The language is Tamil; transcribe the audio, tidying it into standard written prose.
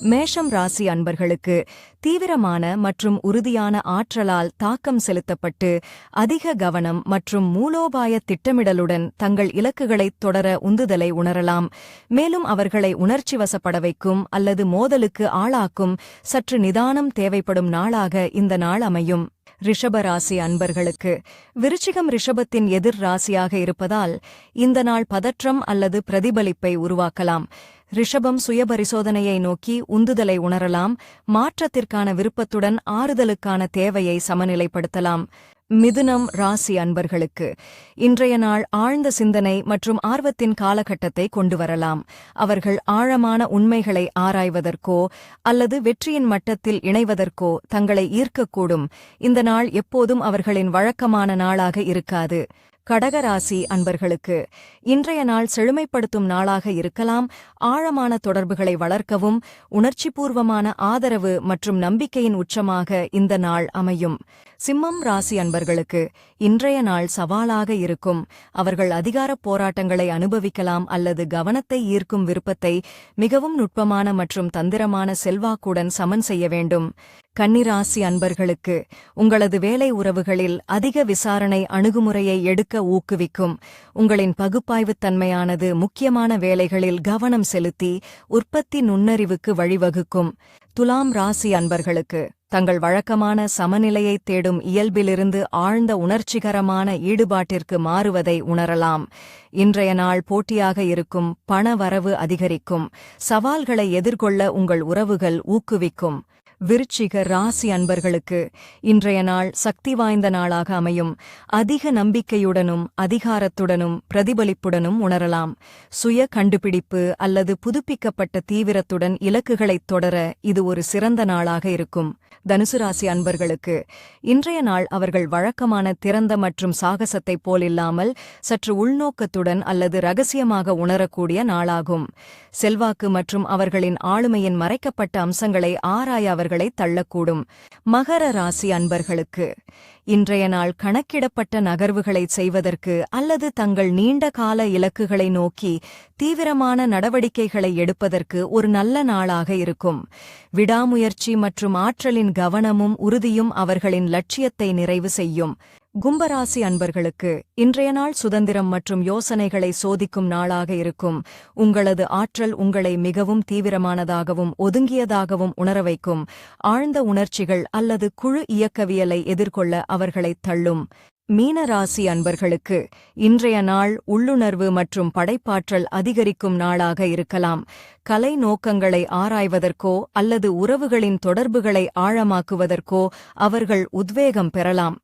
மேஷம் ராசி அன்பர்களுக்கு தீவிரமான மற்றும் உறுதியான ஆற்றலால் தாக்கம் செலுத்தப்பட்டு அதிக கவனம் மற்றும் மூலோபாய திட்டமிடலுடன் தங்கள் இலக்குகளைத் தொடர உந்துதலை உணரலாம். மேலும் அவர்களை உணர்ச்சிவசப்பட வைக்கும் அல்லது மோதலுக்கு ஆளாக்கும் சற்று நிதானம் தேவைப்படும் நாளாக இந்த நாள் அமையும். ரிஷப ராசி அன்பர்களுக்கு விருச்சிகம் ரிஷபத்தின் எதிர் ராசியாக இருப்பதால் இந்த நாள் பதற்றம் அல்லது பிரதிபலிப்பை உருவாக்கலாம். ரிஷபம் சுயபரிசோதனையை நோக்கி உந்துதலை உணரலாம், மாற்றத்திற்கான விருப்பத்துடன் ஆறுதலுக்கான தேவையை சமநிலைப்படுத்தலாம். மிதுனம் ராசி அன்பர்களுக்கு இன்றைய நாள் ஆழ்ந்த சிந்தனை மற்றும் ஆர்வத்தின் காலகட்டத்தை கொண்டுவரலாம். அவர்கள் ஆழமான உண்மைகளை ஆராய்வதற்கோ அல்லது வெற்றியின் மட்டத்தில் இணைவதற்கோ தங்களை ஈர்க்கக்கூடும். இந்த நாள் எப்போதும் அவர்களின் வழக்கமான நாளாக இருக்காது. கடகராசி அன்பர்களுக்கு இன்றைய நாள் செழுமைப்படுத்தும் நாளாக இருக்கலாம். ஆழமான தொடர்புகளை வளர்க்கவும் உணர்ச்சிபூர்வமான ஆதரவு மற்றும் நம்பிக்கையின் உச்சமாக இந்த நாள் அமையும். சிம்மம் ராசி அன்பர்களுக்கு இன்றைய நாள் சவாலாக இருக்கும். அவர்கள் அதிகாரப் போராட்டங்களை அனுபவிக்கலாம் அல்லது கவனத்தை ஈர்க்கும் விருப்பத்தை மிகவும் நுட்பமான மற்றும் தந்திரமான செல்வாக்குடன் சமன் செய்ய வேண்டும். கன்னிராசி அன்பர்களுக்கு உங்களது வேலை உறவுகளில் அதிக விசாரணை அணுகுமுறையை எடுக்க ஊக்குவிக்கும். உங்களின் பகுப்பாய்வுத் தன்மையானது முக்கியமான வேலைகளில் கவனம் செலுத்தி உற்பத்தி நுண்ணறிவுக்கு வழிவகுக்கும். துலாம் ராசி அன்பர்களுக்கு தங்கள் வழக்கமான சமநிலையைத் தேடும் இயல்பிலிருந்து ஆழ்ந்த உணர்ச்சிகரமான ஈடுபாட்டிற்கு மாறுவதை உணரலாம். இன்றைய நாள் போட்டியாக இருக்கும், பண வரவு அதிகரிக்கும், சவால்களை எதிர்கொள்ள உங்கள் உறவுகள் ஊக்குவிக்கும். விருச்சிக ராசி அன்பர்களுக்கு இன்றைய நாள் சக்தி வாய்ந்த நாளாக அமையும். அதிக நம்பிக்கையுடனும் அதிகாரத்துடனும் பிரதிபலிப்புடனும் உணரலாம். சுய கண்டுபிடிப்பு அல்லது புதுப்பிக்கப்பட்ட தீவிரத்துடன் இலக்குகளைத் தொடர இது ஒரு சிறந்த நாளாக இருக்கும். தனுசு ராசி அன்பர்களுக்கு இன்றைய நாள் அவர்கள் வழக்கமான திறந்த மற்றும் சாகசத்தைப் போலில்லாமல் சற்று உள்நோக்கத்துடன் அல்லது ரகசியமாக உணரக்கூடிய நாளாகும். செல்வாக்கு மற்றும் அவர்களின் ஆளுமையின் மறைக்கப்பட்ட அம்சங்களை ஆராய அவர்களை தள்ளக்கூடும். மகர ராசி அன்பர்களுக்கு இன்றைய நாள் கணக்கிடப்பட்ட நகர்வுகளை செய்வதற்கு அல்லது தங்கள் நீண்ட கால இலக்குகளை நோக்கி தீவிரமான நடவடிக்கைகளை எடுப்பதற்கு ஒரு நல்ல நாளாக இருக்கும். விடாமுயற்சி மற்றும் ஆற்றலின் கவனமும் உறுதியும் அவர்களின் லட்சியத்தை நிறைவு செய்யும். கும்பராசி அன்பர்களுக்கு இன்றைய நாள் சுதந்திரம் மற்றும் யோசனைகளை சோதிக்கும் நாளாக இருக்கும். உங்களது ஆற்றல் உங்களை மிகவும் தீவிரமானதாகவும் ஒதுங்கியதாகவும் உணரவைக்கும். ஆழ்ந்த உணர்ச்சிகள் அல்லது குழு இயக்கவியலை எதிர்கொள்ள அவர்களைத் தள்ளும். மீனராசி அன்பர்களுக்கு இன்றைய நாள் உள்ளுணர்வு மற்றும் படைப்பாற்றல் அதிகரிக்கும் நாளாக இருக்கலாம். கலை நோக்கங்களை ஆராய்வதற்கோ அல்லது உறவுகளின் தொடர்புகளை ஆழமாக்குவதற்கோ அவர்கள் உத்வேகம் பெறலாம்.